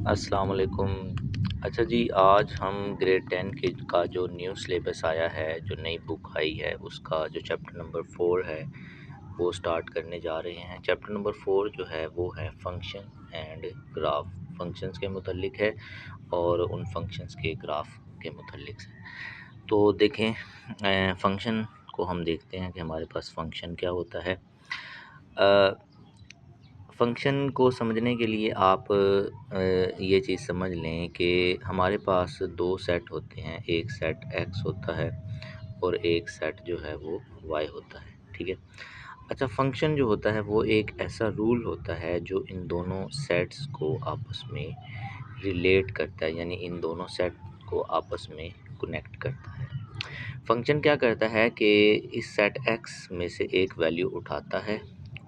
अस्सलाम वालेकुम। अच्छा जी, आज हम ग्रेड 10 के का जो न्यू सिलेबस आया है, जो नई बुक आई है, उसका जो चैप्टर नंबर 4 है, वो स्टार्ट करने जा रहे हैं। चैप्टर नंबर 4 जो है वो है फंक्शन एंड ग्राफ। फंक्शंस के मुतल्लिक है और उन फंक्शंस के ग्राफ के मुतल्लिक है। तो देखें, फंक्शन को हम देखते हैं कि हमारे पास फंक्शन क्या होता है। फ़ंक्शन को समझने के लिए आप ये चीज़ समझ लें कि हमारे पास 2 सेट होते हैं, एक सेट x होता है और एक सेट जो है वो y होता है, ठीक है? अच्छा, फ़ंक्शन जो होता है वो एक ऐसा रूल होता है जो इन दोनों सेट्स को आपस में रिलेट करता है, यानी इन दोनों सेट को आपस में कनेक्ट करता है। फ़ंक्शन क्या करता है कि इस सेट x में से एक वैल्यू उठाता है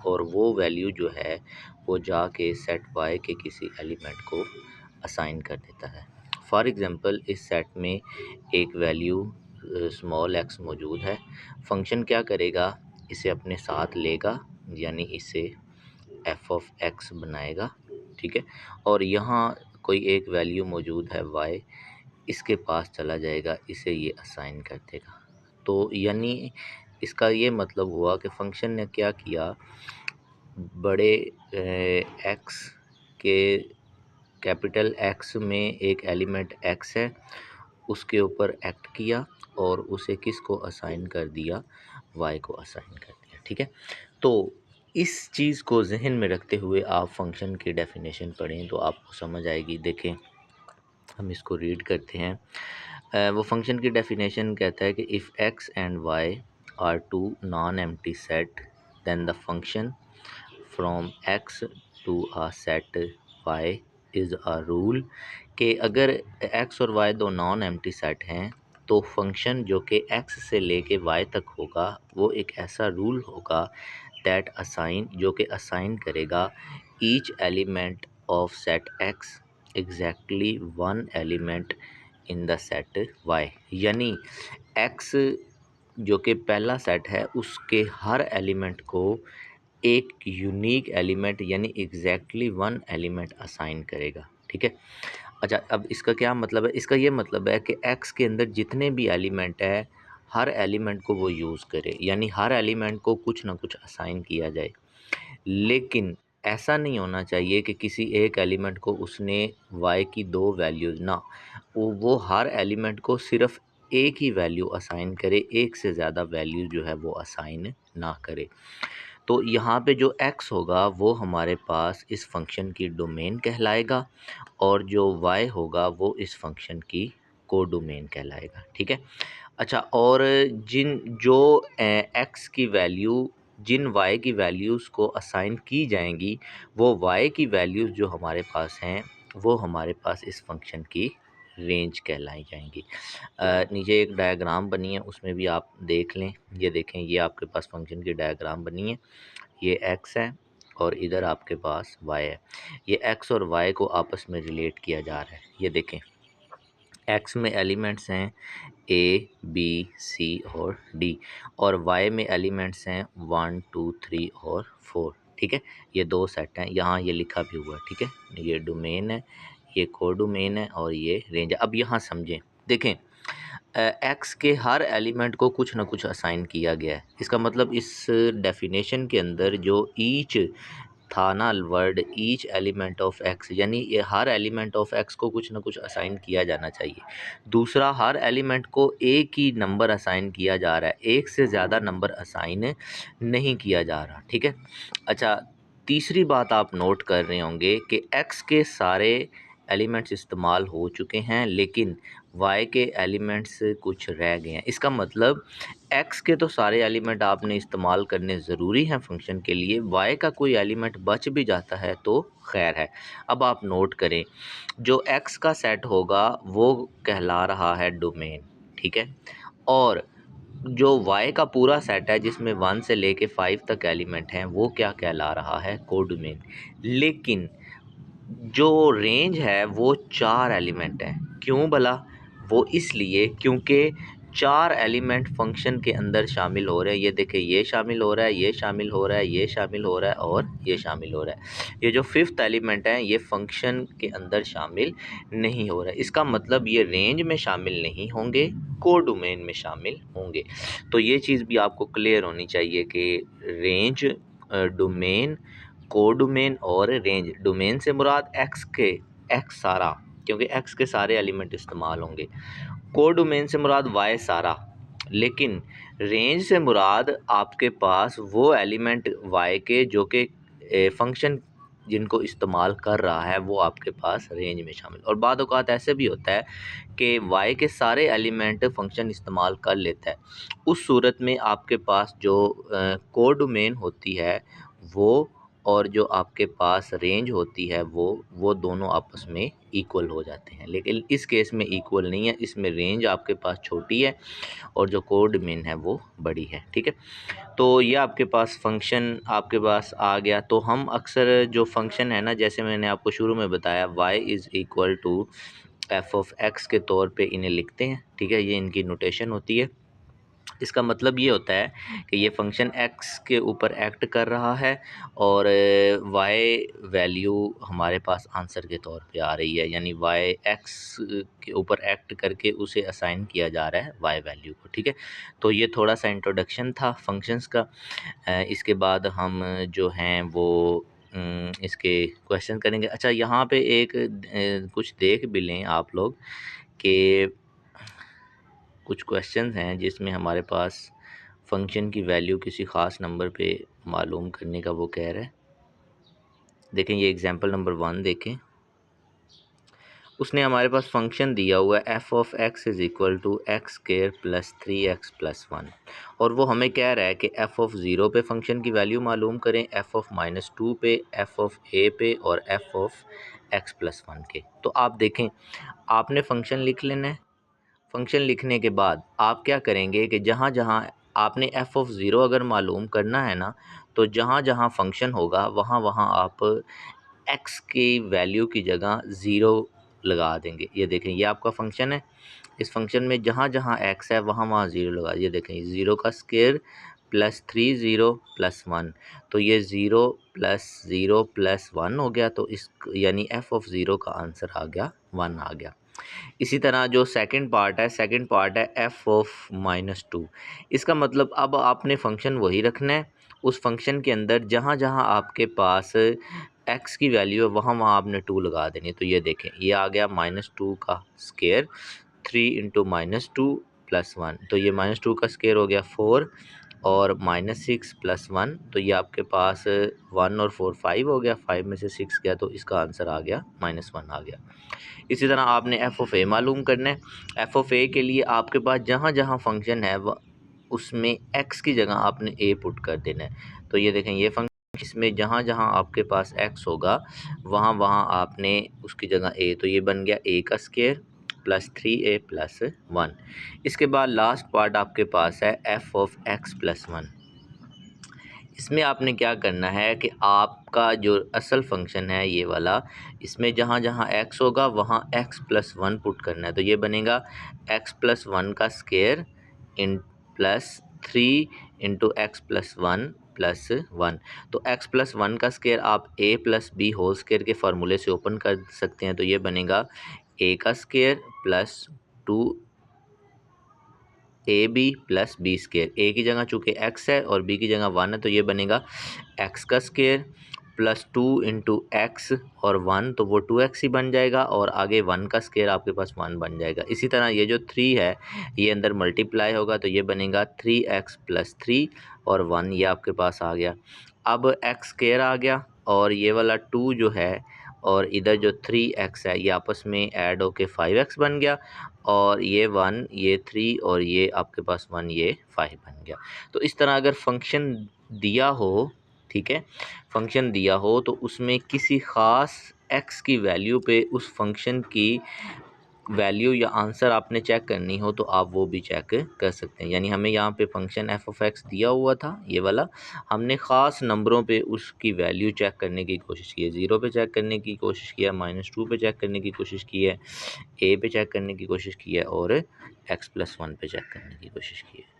और वो वैल्यू जो है वो जाके सेट y के किसी एलिमेंट को असाइन कर देता है। फॉर एग्ज़ाम्पल, इस सेट में एक वैल्यू स्मॉल x मौजूद है। फ़ंक्शन क्या करेगा, इसे अपने साथ लेगा, यानी इसे f ऑफ x बनाएगा, ठीक है? और यहाँ कोई एक वैल्यू मौजूद है y, इसके पास चला जाएगा, इसे ये असाइन कर देगा। तो यानी इसका ये मतलब हुआ कि फ़ंक्शन ने क्या किया, बड़े एक्स के कैपिटल एक्स में एक एलिमेंट एक्स है, उसके ऊपर एक्ट किया और उसे किसको असाइन कर दिया, वाई को असाइन कर दिया, ठीक है? तो इस चीज़ को जहन में रखते हुए आप फंक्शन की डेफिनेशन पढ़ें तो आपको समझ आएगी। देखें, हम इसको रीड करते हैं। वो फंक्शन की डेफिनेशन कहता है कि if X and Y are two non empty set, then the function from X to a set Y is a rule. कि अगर एक्स और वाई दो नॉन एम्प्टी सेट हैं तो फंक्शन जो कि एक्स से लेके वाई तक होगा वो एक ऐसा रूल होगा दैट असाइन, जो कि असाइन करेगा each element of set X exactly one element in the set Y. यानी एक्स जो कि पहला सेट है उसके हर एलिमेंट को एक यूनिक एलिमेंट यानी एग्जैक्टली वन एलिमेंट असाइन करेगा, ठीक है? अच्छा, अब इसका क्या मतलब है? इसका ये मतलब है कि एक्स के अंदर जितने भी एलिमेंट है, हर एलिमेंट को वो यूज़ करे, यानी हर एलिमेंट को कुछ ना कुछ असाइन किया जाए। लेकिन ऐसा नहीं होना चाहिए कि किसी एक एलिमेंट को उसने वाई की दो वैल्यूज़ ना, वो हर एलिमेंट को सिर्फ एक ही वैल्यू असाइन करे, एक से ज़्यादा वैल्यू जो है वो असाइन ना करे। तो यहाँ पे जो x होगा वो हमारे पास इस फंक्शन की डोमेन कहलाएगा और जो y होगा वो इस फंक्शन की कोडोमेन कहलाएगा, ठीक है? अच्छा, और x की वैल्यू जिन y की वैल्यूज़ को असाइन की जाएंगी, वो y की वैल्यूज़ जो हमारे पास हैं वो हमारे पास इस फंक्शन की रेंज कहलाई जाएंगी। नीचे एक डायग्राम बनी है, उसमें भी आप देख लें। ये देखें, ये आपके पास फंक्शन की डायग्राम बनी है। ये x है और इधर आपके पास y है। ये x और y को आपस में रिलेट किया जा रहा है। ये देखें, x में एलिमेंट्स हैं a, b, c और d और y में एलिमेंट्स हैं 1, 2, 3 और 4, ठीक है? ये दो सेट हैं, यहाँ ये लिखा भी हुआ है, ठीक है? ये डोमेन है, ये कोडोमेन है और ये रेंज है। अब यहाँ समझें, देखें, एक्स के हर एलिमेंट को कुछ ना कुछ असाइन किया गया है। इसका मतलब इस डेफिनेशन के अंदर जो ईच था ना word, each element of x, यानी ये हर एलिमेंट ऑफ एक्स को कुछ ना कुछ असाइन किया जाना चाहिए। दूसरा, हर एलिमेंट को एक ही नंबर असाइन किया जा रहा है, एक से ज़्यादा नंबर असाइन नहीं किया जा रहा, ठीक है? अच्छा, तीसरी बात आप नोट कर रहे होंगे कि एक्स के सारे एलिमेंट्स इस्तेमाल हो चुके हैं लेकिन वाई के एलिमेंट्स कुछ रह गए हैं। इसका मतलब एक्स के तो सारे एलिमेंट आपने इस्तेमाल करने ज़रूरी हैं फंक्शन के लिए, वाई का कोई एलिमेंट बच भी जाता है तो खैर है। अब आप नोट करें, जो एक्स का सेट होगा वो कहला रहा है डोमेन, ठीक है? और जो वाई का पूरा सेट है जिसमें 1 से लेके 5 तक एलिमेंट हैं वो क्या कहला रहा है, कोडोमेन। लेकिन जो रेंज है वो 4 एलिमेंट हैं। क्यों भला? वो इसलिए क्योंकि 4 एलिमेंट फंक्शन के अंदर शामिल हो रहे हैं। ये देखिए, ये शामिल हो रहा है, ये शामिल हो रहा है, ये शामिल हो रहा है और ये शामिल हो रहा है। ये जो 5th एलिमेंट है ये फंक्शन के अंदर शामिल नहीं हो रहा है। इसका मतलब ये रेंज में शामिल नहीं होंगे, कोडोमेन में शामिल होंगे। तो ये चीज़ भी आपको क्लियर होनी चाहिए कि रेंज, डोमेन, कोडोमेन और रेंज। डोमेन से मुराद एक्स सारा, क्योंकि एक्स के सारे एलिमेंट इस्तेमाल होंगे। कोडोमेन से मुराद वाई सारा, लेकिन रेंज से मुराद आपके पास वो एलिमेंट वाई के जो कि फंक्शन जिनको इस्तेमाल कर रहा है वो आपके पास रेंज में शामिल। और बाद औक़ात ऐसे भी होता है कि वाई के सारे एलिमेंट फंक्शन इस्तेमाल कर लेता है। उस सूरत में आपके पास जो कोडोमेन होती है वो, और जो आपके पास रेंज होती है वो दोनों आपस में इक्वल हो जाते हैं। लेकिन इस केस में इक्वल नहीं है, इसमें रेंज आपके पास छोटी है और जो कोडोमेन है वो बड़ी है। ठीक है, तो ये आपके पास फंक्शन आपके पास आ गया। तो हम अक्सर जो फंक्शन है ना, जैसे मैंने आपको शुरू में बताया, y is equal to F of X के तौर पे इन्हें लिखते हैं। ठीक है, ये इनकी नोटेशन होती है। इसका मतलब ये होता है कि ये फंक्शन x के ऊपर एक्ट कर रहा है और y वैल्यू हमारे पास आंसर के तौर पे आ रही है, यानी y x के ऊपर एक्ट करके उसे असाइन किया जा रहा है y वैल्यू को। ठीक है, तो ये थोड़ा सा इंट्रोडक्शन था फंक्शंस का। इसके बाद हम जो हैं वो इसके क्वेश्चन करेंगे। अच्छा, यहाँ पे एक कुछ देख भी लें आप लोग कि कुछ क्वेश्चंस हैं जिसमें हमारे पास फंक्शन की वैल्यू किसी ख़ास नंबर पे मालूम करने का वो कह रहा है। देखें, ये एग्जांपल नंबर 1 देखें। उसने हमारे पास फंक्शन दिया हुआ है F of X is equal to X square plus 3x plus 1, और वो हमें कह रहा है कि एफ़ ऑफ 0 पे फंक्शन की वैल्यू मालूम करें, एफ़ ऑफ -2 पे, एफ़ ऑफ ए पे और एफ़ ऑफ एक्स प्लस 1 के। तो आप देखें, आपने फंक्शन लिख लेना है। फंक्शन लिखने के बाद आप क्या करेंगे कि जहाँ जहाँ आपने एफ़ ऑफ 0 अगर मालूम करना है ना, तो जहाँ जहाँ फंक्शन होगा वहाँ वहाँ आप एक्स की वैल्यू की जगह 0 लगा देंगे। ये देखें, ये आपका फंक्शन है। इस फंक्शन में जहाँ जहाँ एक्स है वहाँ वहाँ 0 लगा। ये देखें, 0 का स्क्वायर प्लस 3 0 प्लस 1, तो ये 0 प्लस 0 प्लस 1 हो गया। तो इस यानी एफ़ ऑफ 0 का आंसर आ गया 1 आ गया। इसी तरह जो सेकंड पार्ट है एफ़ ऑफ -2। इसका मतलब अब आपने फंक्शन वही रखना है। उस फंक्शन के अंदर जहाँ जहाँ आपके पास एक्स की वैल्यू है वहाँ वहाँ आपने 2 लगा देनी है। तो ये देखें, ये आ गया -2 का स्क्वायर, 3 इंटू -2 प्लस 1, तो ये -2 का स्क्वायर हो गया 4 और -6 प्लस 1, तो ये आपके पास 1 और 4 5 हो गया। 5 में से 6 गया तो इसका आंसर आ गया -1 आ गया। इसी तरह आपने एफ़ ऑफ ए मालूम करना है। एफ़ ऑफ ए के लिए आपके पास जहाँ जहाँ फंक्शन है उसमें एक्स की जगह आपने ए पुट कर देना है। तो ये देखें, ये फंक्शन इसमें जहाँ जहाँ आपके पास एक्स होगा वहाँ वहाँ आपने उसकी जगह ए, तो ये बन गया ए का स्क्वायर प्लस 3a प्लस 1। इसके बाद लास्ट पार्ट आपके पास है एफ़ ऑफ एक्स प्लस 1। इसमें आपने क्या करना है कि आपका जो असल फंक्शन है ये वाला, इसमें जहाँ जहाँ x होगा वहाँ x प्लस 1 पुट करना है। तो ये बनेगा x प्लस 1 का स्क्वायर इन plus 3 into x plus 1 plus 1। तो x प्लस 1 का स्क्वायर आप a plus b whole square के फार्मूले से ओपन कर सकते हैं। तो ये बनेगा a का square plus 2 a b plus b square. A की जगह चूँकि एक्स है और बी की जगह 1 है तो ये बनेगा एक्स का स्क्वायर प्लस 2 इंटू एक्स और 1, तो वो 2x ही बन जाएगा और आगे 1 का स्क्वायर आपके पास 1 बन जाएगा। इसी तरह ये जो 3 है ये अंदर मल्टीप्लाई होगा तो ये बनेगा 3x प्लस 3 और 1, ये आपके पास आ गया। अब एक्स स्क्वायर आ गया और ये वाला 2 जो है और इधर जो 3x है ये आपस में ऐड होके 5x बन गया, और ये 1 ये 3 और ये आपके पास 1 ये 5 बन गया। तो इस तरह अगर फंक्शन दिया हो, ठीक है, फंक्शन दिया हो तो उसमें किसी ख़ास x की वैल्यू पे उस फंक्शन की वैल्यू या आंसर आपने चेक करनी हो तो आप वो भी चेक कर सकते हैं। यानी हमें यहाँ पे फंक्शन एफ ऑफ एक्स दिया हुआ था ये वाला, हमने ख़ास नंबरों पे उसकी वैल्यू चेक करने की कोशिश की है। 0 पे चेक करने की कोशिश किया, -2 पे चेक करने की कोशिश की है, ए पे चेक करने की कोशिश की है और x+1 पे चेक करने की कोशिश की है।